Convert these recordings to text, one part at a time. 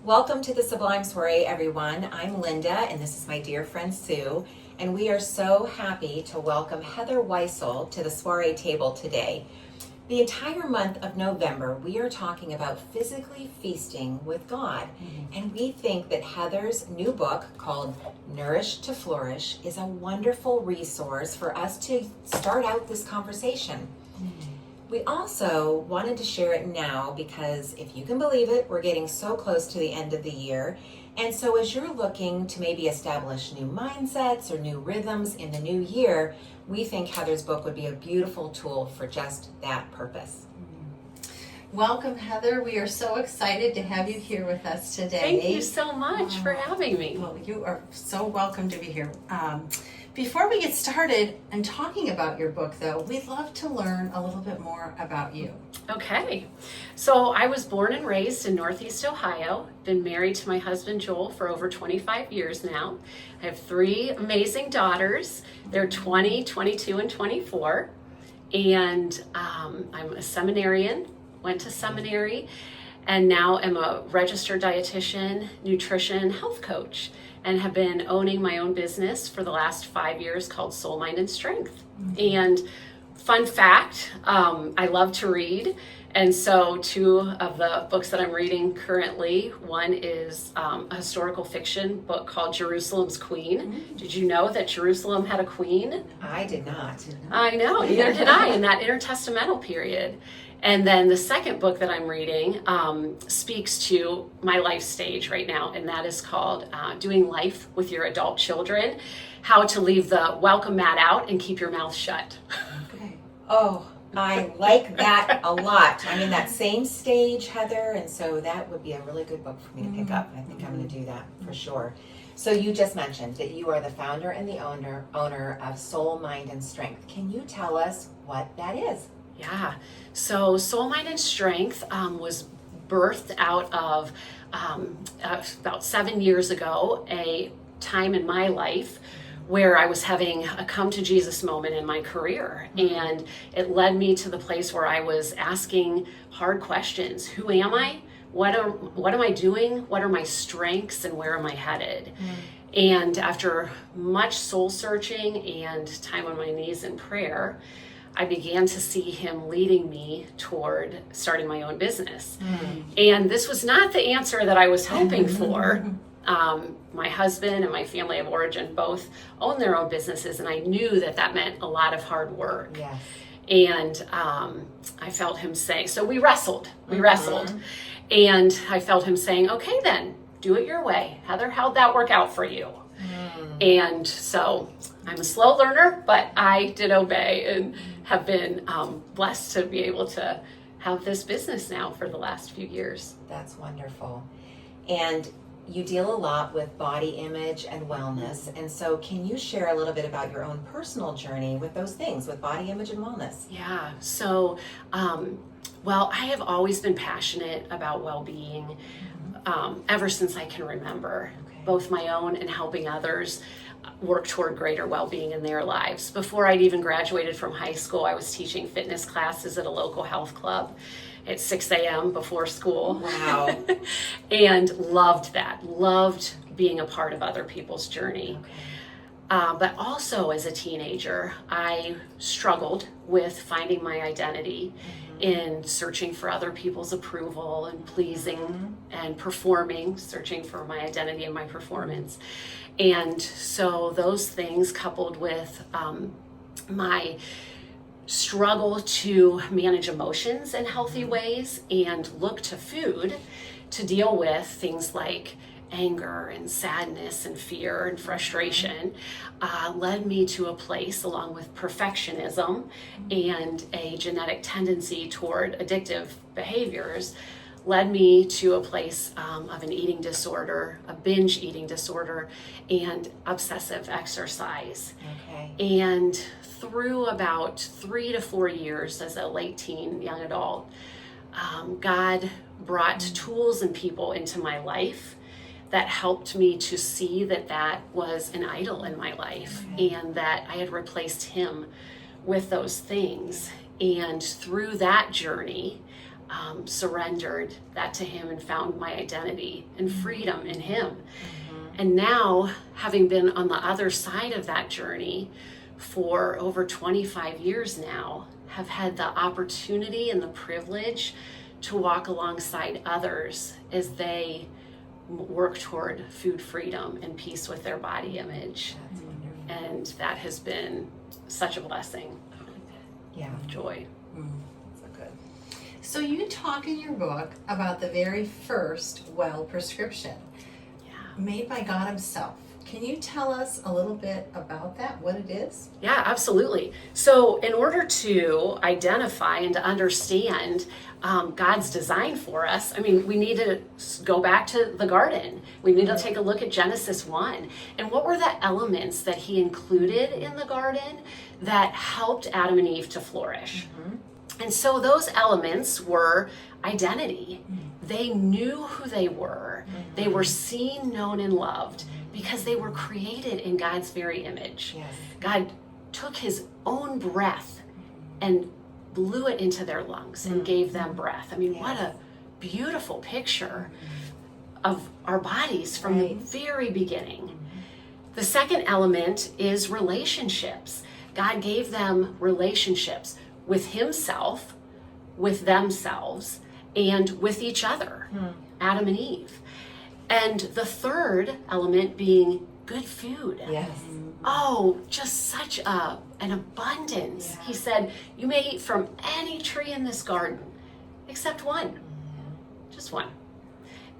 Welcome to the Sublime Soiree, everyone. I'm Linda, and this is my dear friend Sue, and we are so happy to welcome Heather Wesiel to the soiree table today. The entire month of November, we are talking about physically feasting with God, and we think that Heather's new book called Nourish to Flourish is a wonderful resource for us to start out this conversation. We also wanted to share it now because, if you can believe it, we're getting so close to the end of the year. And so as you're looking to maybe establish new mindsets or new rhythms in the new year, we think Heather's book would be a beautiful tool for just that purpose. Welcome, Heather. We are so excited to have you here with us today. Thank you so much for having me. Well, you are so welcome to be here. Before we get started and talking about your book, though, we'd love to learn a little bit more about you. Okay. So I was born and raised in Northeast Ohio. Been married to my husband, Joel, for over 25 years now. I have 3 amazing daughters. They're 20, 22, and 24. And I'm a seminarian, went to seminary, and now am a registered dietitian, nutrition, health coach, and have been owning my own business for the last 5 years called Soul, Mind, and Strength. And fun fact, I love to read. And so 2 of the books that I'm reading currently, one is a historical fiction book called Jerusalem's Queen. Did you know that Jerusalem had a queen? I did not. I know, neither did I, in that intertestamental period. And then the second book that I'm reading speaks to my life stage right now, and that is called Doing Life with Your Adult Children, How to Leave the Welcome Mat Out and Keep Your Mouth Shut. Okay. Oh, I like that a lot. I'm in that same stage, Heather, and so that would be a really good book for me to pick up. I think I'm going to do that for sure. So you just mentioned that you are the founder and the owner of Soul, Mind, and Strength. Can you tell us what that is? Yeah, so Soul, Mind, and Strength was birthed out of about 7 years ago, a time in my life where I was having a come to Jesus moment in my career. And it led me to the place where I was asking hard questions. Who am I? What am I doing? What are my strengths, and where am I headed? And after much soul searching and time on my knees in prayer, I began to see him leading me toward starting my own business. And this was not the answer that I was hoping for. My husband and my family of origin both own their own businesses, and I knew that that meant a lot of hard work. Yes. And I felt him say, so we wrestled. And I felt him saying, okay then, do it your way. Heather, how'd that work out for you? And so I'm a slow learner, but I did obey and have been blessed to be able to have this business now for the last few years. That's wonderful. And you deal a lot with body image and wellness. And so can you share a little bit about your own personal journey with those things, with body image and wellness? Yeah. So, well, I have always been passionate about well-being ever since I can remember, both my own and helping others work toward greater well-being in their lives. Before I'd even graduated from high school, I was teaching fitness classes at a local health club at 6 a.m. before school. Wow. And loved that, loved being a part of other people's journey. But also as a teenager, I struggled with finding my identity in searching for other people's approval and pleasing and performing, searching for my identity and my performance. And so those things, coupled with my struggle to manage emotions in healthy ways and look to food to deal with things like anger and sadness and fear and frustration, led me to a place, along with perfectionism and a genetic tendency toward addictive behaviors, led me to a place of an eating disorder, a binge eating disorder, and obsessive exercise. And through about 3 to 4 years as a late teen, young adult, God brought tools and people into my life that helped me to see that that was an idol in my life and that I had replaced him with those things. And through that journey, surrendered that to him and found my identity and freedom in him. And now, having been on the other side of that journey for over 25 years now, have had the opportunity and the privilege to walk alongside others as they work toward food freedom and peace with their body image. That's wonderful. And that has been such a blessing. Yeah. Joy. So good. So you talk in your book about the very first well prescription Yeah. made by God himself. Can you tell us a little bit about that, what it is? Yeah, absolutely. So, in order to identify and to understand God's design for us, I mean, we need to go back to the garden. We need to take a look at Genesis 1. And what were the elements that he included in the garden that helped Adam and Eve to flourish? And so those elements were identity. They knew who they were. They were seen, known, and loved because they were created in God's very image. Yes. God took his own breath and blew it into their lungs and gave them breath. I mean, what a beautiful picture of our bodies from the very beginning. The second element is relationships. God gave them relationships with himself, with themselves, and with each other, Adam and Eve. And the third element being good food. Yes. Oh, just such an abundance. Yeah. He said, you may eat from any tree in this garden, except one. Just one.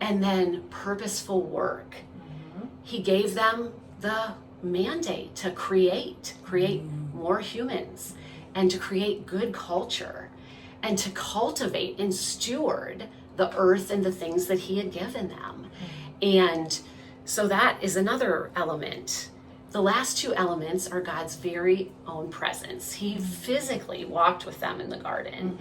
And then purposeful work. He gave them the mandate to create more humans and to create good culture and to cultivate and steward the earth and the things that he had given them. And so that is another element. The last two elements are God's very own presence. He physically walked with them in the garden.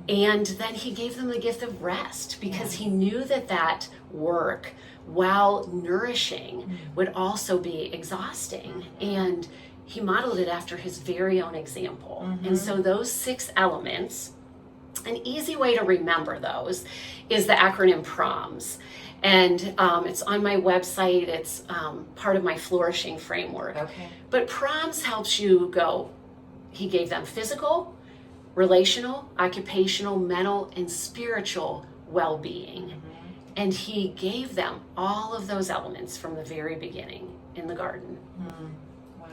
And then he gave them the gift of rest because he knew that that work, while nourishing, would also be exhausting. And he modeled it after his very own example. And so those 6 elements, an easy way to remember those is the acronym PROMS. And it's on my website. It's part of my flourishing framework. Okay. But PROMS helps you go. He gave them physical, relational, occupational, mental, and spiritual well-being. And he gave them all of those elements from the very beginning in the garden. Wow.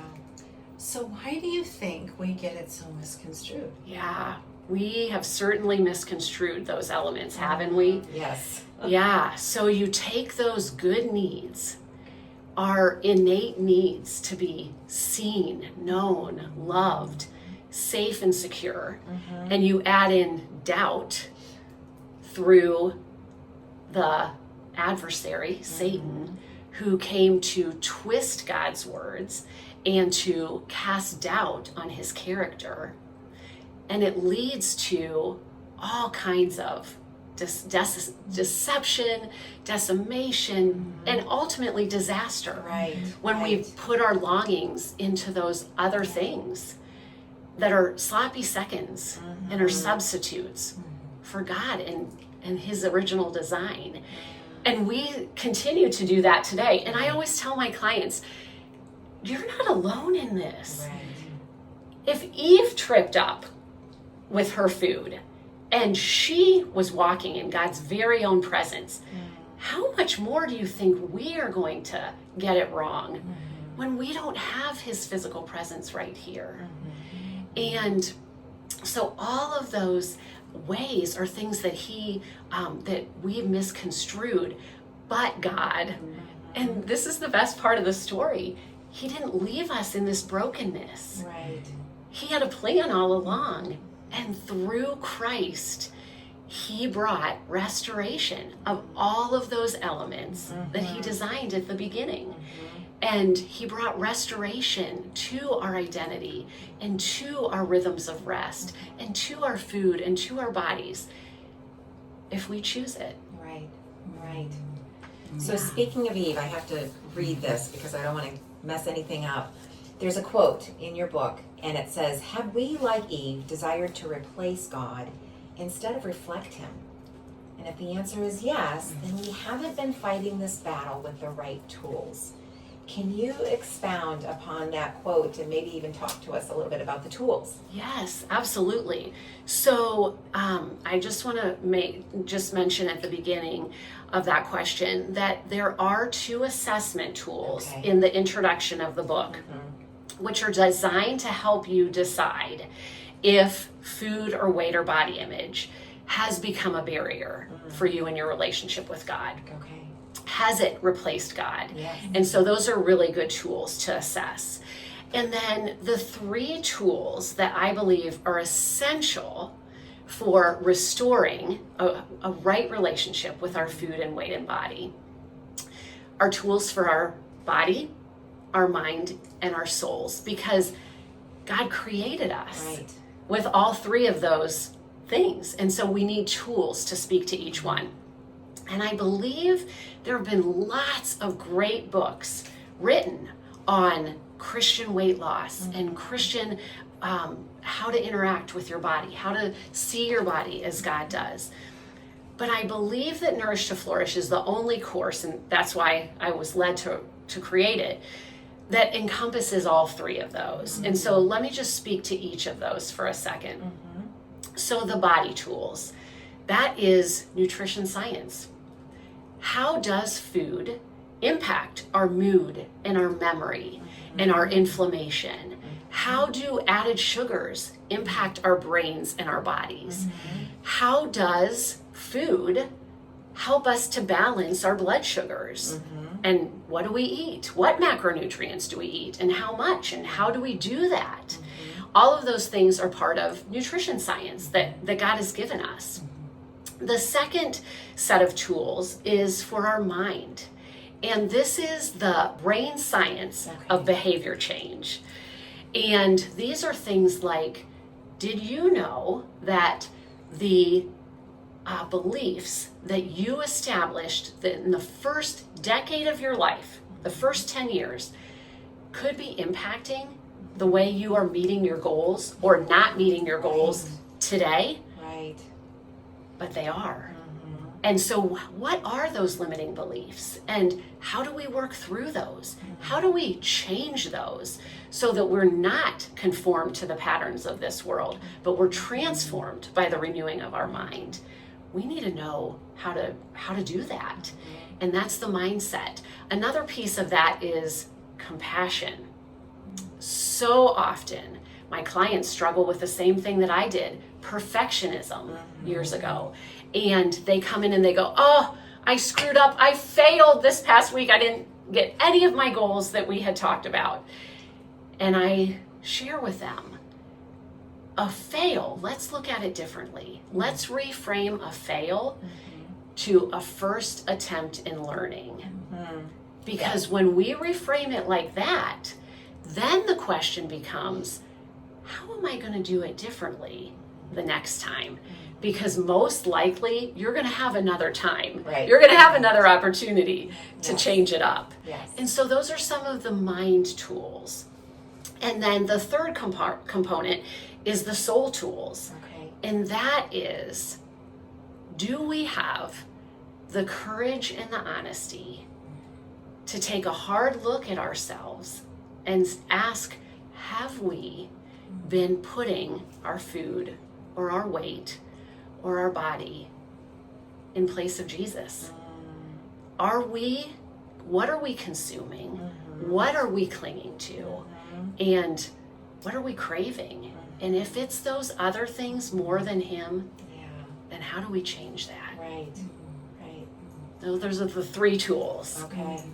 So why do you think we get it so misconstrued? Yeah, we have certainly misconstrued those elements, haven't we? Yes. Yeah, so you take those good needs, our innate needs to be seen, known, loved, safe and secure, and you add in doubt through the adversary, Satan, who came to twist God's words and to cast doubt on his character. And it leads to all kinds of deception, decimation, and ultimately disaster. Right. When we put our longings into those other things that are sloppy seconds and are substitutes for God and his original design. And we continue to do that today. And I always tell my clients, you're not alone in this. Right. If Eve tripped up with her food and she was walking in God's very own presence, how much more do you think we are going to get it wrong when we don't have his physical presence right here? And so all of those ways are things that that we've misconstrued, but God, and this is the best part of the story, he didn't leave us in this brokenness. Right. He had a plan all along, and through Christ, he brought restoration of all of those elements that he designed at the beginning. And he brought restoration to our identity and to our rhythms of rest and to our food and to our bodies if we choose it. Right. Right. So speaking of Eve, I have to read this because I don't want to mess anything up. There's a quote in your book, and it says, "Have we, like Eve, desired to replace God instead of reflect Him? And if the answer is yes, then we haven't been fighting this battle with the right tools. Can you expound upon that quote and maybe even talk to us a little bit about the tools? Yes, absolutely. So I just want to mention at the beginning of that question that there are 2 assessment tools in the introduction of the book, which are designed to help you decide if food or weight or body image has become a barrier for you in your relationship with God. Okay. Has it replaced God? Yes. And so those are really good tools to assess. And then the 3 tools that I believe are essential for restoring a right relationship with our food and weight and body are tools for our body, our mind, and our souls, because God created us with all 3 of those things. And so we need tools to speak to each one. And I believe there have been lots of great books written on Christian weight loss and Christian how to interact with your body, how to see your body as God does. But I believe that Nourish to Flourish is the only course, and that's why I was led to create it, that encompasses all 3 of those. And so let me just speak to each of those for a second. So the body tools, that is nutrition science. How does food impact our mood and our memory and our inflammation? How do added sugars impact our brains and our bodies? How does food help us to balance our blood sugars? And what do we eat? What macronutrients do we eat? And how much? And how do we do that? All of those things are part of nutrition science that God has given us. The second set of tools is for our mind. And this is the brain science of behavior change. And these are things like, did you know that the beliefs that you established that in the first decade of your life, the first 10 years, could be impacting the way you are meeting your goals or not meeting your goals today? Right. But they are. And so what are those limiting beliefs? And how do we work through those? How do we change those so that we're not conformed to the patterns of this world, but we're transformed by the renewing of our mind? We need to know how to do that. And that's the mindset. Another piece of that is compassion. So often my clients struggle with the same thing that I did, perfectionism years ago. And they come in and they go, oh, I screwed up. I failed this past week. I didn't get any of my goals that we had talked about. And I share with them, a fail, let's look at it differently. Let's reframe a fail to a first attempt in learning. Because when we reframe it like that, then the question becomes, how am I going to do it differently the next time? Because most likely you're going to have another time. Right. You're going to have another opportunity to change it up. Yes. And so those are some of the mind tools. And then the third component is the soul tools. Okay. And that is, do we have the courage and the honesty to take a hard look at ourselves and ask, have we been putting our food or our weight or our body in place of Jesus? What are we consuming? What are we clinging to? And what are we craving? And if it's those other things more than Him, then how do we change that? Right. Those are the 3 tools. Okay.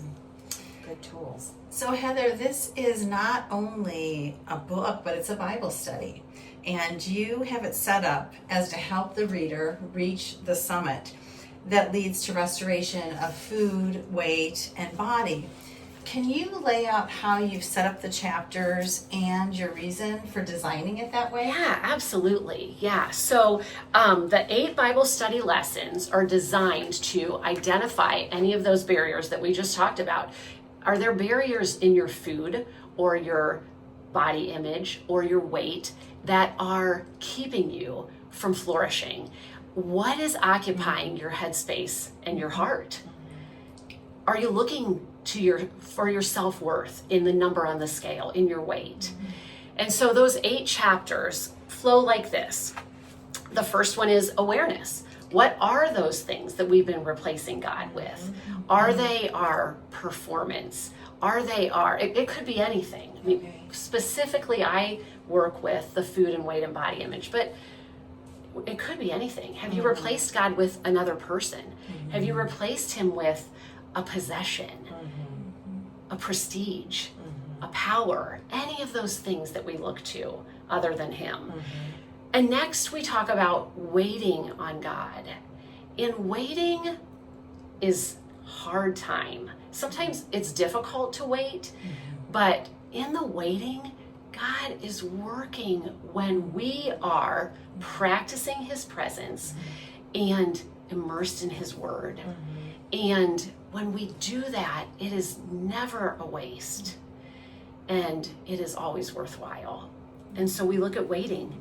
Good tools. So Heather, this is not only a book, but it's a Bible study. And you have it set up as to help the reader reach the summit that leads to restoration of food, weight, and body. Can you lay out how you've set up the chapters and your reason for designing it that way? Yeah, absolutely. Yeah. So the 8 Bible study lessons are designed to identify any of those barriers that we just talked about. Are there barriers in your food or your body image or your weight that are keeping you from flourishing. What is occupying your headspace and your heart? Are you looking for your self-worth in the number on the scale, in your weight? And so those 8 chapters flow like this. The first one is awareness. What are those things that we've been replacing God with? Are they our performance? It could be anything. I mean, specifically, I work with the food and weight and body image, but it could be anything. Have you replaced God with another person? Have you replaced him with a possession, a prestige, a power, any of those things that we look to other than him? And next we talk about waiting on God. And waiting is hard time. Sometimes it's difficult to wait, but in the waiting, God is working when we are practicing his presence and immersed in his word. And when we do that, it is never a waste, and it is always worthwhile. And so we look at waiting.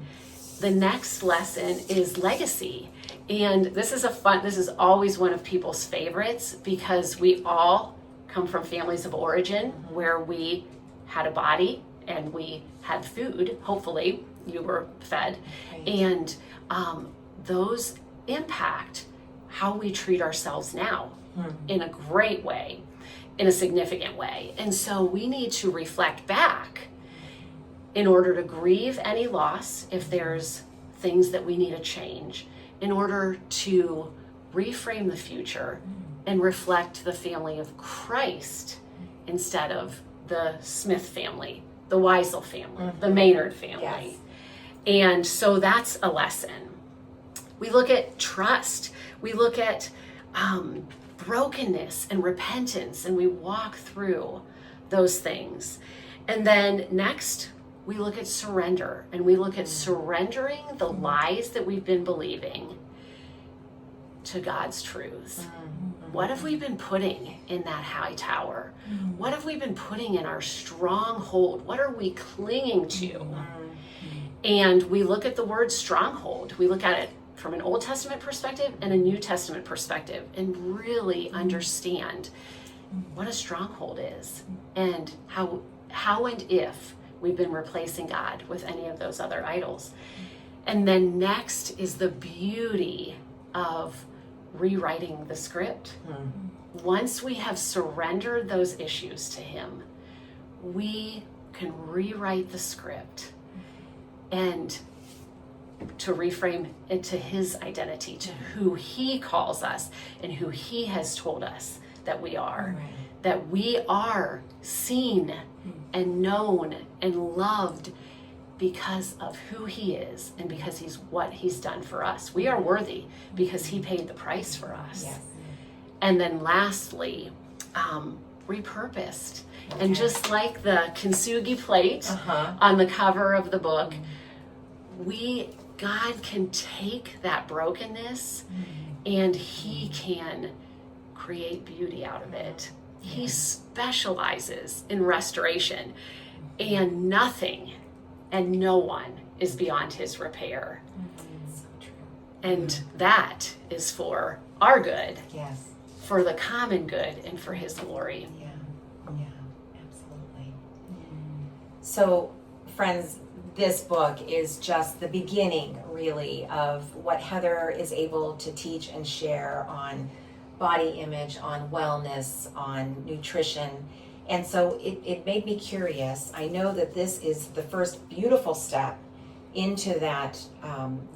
The next lesson is legacy. And this is always one of people's favorites, because we all come from families of origin where we had a body and we had food. Hopefully you were fed. And those impact how we treat ourselves now in a great way, in a significant way. And so we need to reflect back in order to grieve any loss, if there's things that we need to change, in order to reframe the future and reflect the family of Christ instead of the Smith family, the Weisel family, the Maynard family. Yes. And so that's a lesson. We look at trust. We look at brokenness and repentance, and we walk through those things. And then next, we look at surrender, and we look at surrendering the lies that we've been believing to God's truths. What have we been putting in that high tower? What have we been putting in our stronghold? What are we clinging to? And we look at the word stronghold. We look at it from an Old Testament perspective and a New Testament perspective, and really understand what a stronghold is, and how and if we've been replacing God with any of those other idols. And then next is the beauty of rewriting the script. Once we have surrendered those issues to him, we can rewrite the script and to reframe it to his identity, to who he calls us and who he has told us that we are. That we are seen and known and loved because of who he is, and because what he's done for us. We are worthy because he paid the price for us. Yes. And then lastly, repurposed. And just like the kintsugi plate on the cover of the book, God can take that brokenness and he can create beauty out of it. He specializes in restoration, and nothing and no one is beyond his repair. So true. And that is for our good, Yes. for the common good, and for his glory. Yeah, absolutely. So, friends, this book is just the beginning, really, of what Heather is able to teach and share on body image, on wellness, on nutrition. And so it made me curious. I know that this is the first beautiful step into that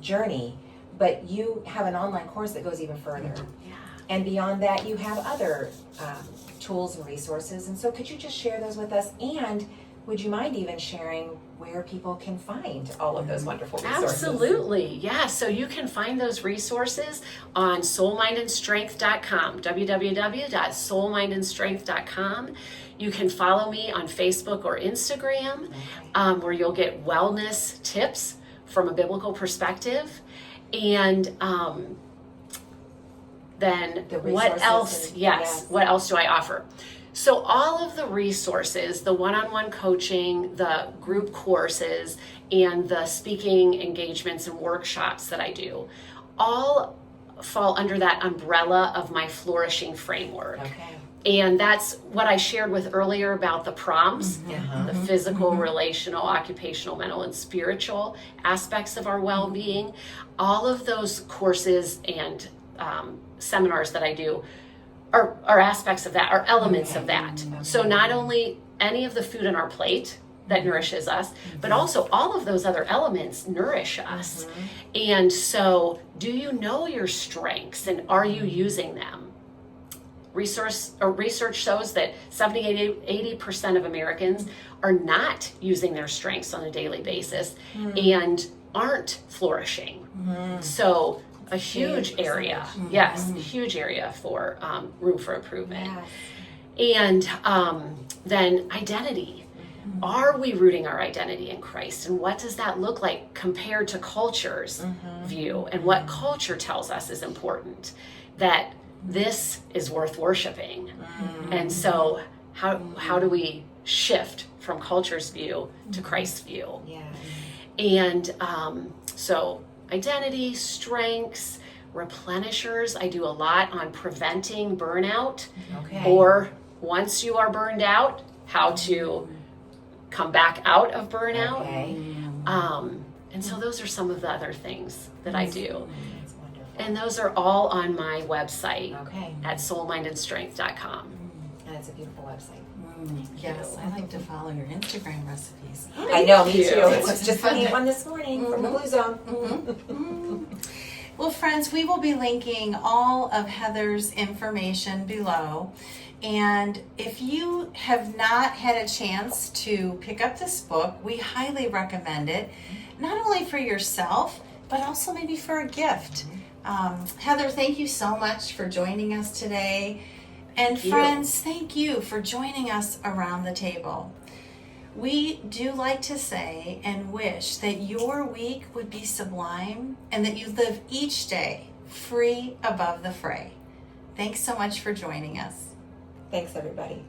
journey, but you have an online course that goes even further. Yeah. And beyond that, you have other tools and resources. And so could you just share those with us? And would you mind even sharing where people can find all of those wonderful resources? Absolutely. Yeah. So you can find those resources on soulmindandstrength.com, www.soulmindandstrength.com. You can follow me on Facebook or Instagram, where you'll get wellness tips from a biblical perspective. And then The what resources else? and- Yes, yes. what else do I offer? So all of the resources, the one-on-one coaching, the group courses, and the speaking engagements and workshops that I do, all fall under that umbrella of my flourishing framework. Okay. And that's what I shared with earlier about the prompts, the physical, relational, occupational, mental, and spiritual aspects of our well-being. All of those courses and seminars that I do are aspects of that, are elements of that. So not only any of the food on our plate that nourishes us, but also all of those other elements nourish us. And so, do you know your strengths and are you using them? Research shows that 80% of Americans are not using their strengths on a daily basis and aren't flourishing. So a huge area, yes, huge area for room for improvement. Yes. And then identity. Are we rooting our identity in Christ? And what does that look like compared to culture's view? And what culture tells us is important? That this is worth worshiping. And so how do we shift from culture's view to Christ's view? Yeah. And so identity, strengths, replenishers. I do a lot on preventing burnout, Okay. or once you are burned out, how to come back out of burnout. Okay. And so those are some of the other things that I do. That's wonderful. And those are all on my website Okay. at soulmindandstrength.com. And it's a beautiful website. Yes, I like to follow your Instagram recipes. I know, me you. too. I was just Fun. looking at one this morning from the Blue Zone. Well, friends, we will be linking all of Heather's information below. And if you have not had a chance to pick up this book, we highly recommend it, not only for yourself, but also maybe for a gift. Heather, thank you so much for joining us today. And Thank you. friends, thank you for joining us around the table. We do like to say and wish that your week would be sublime and that you live each day free above the fray. Thanks so much for joining us. Thanks, everybody.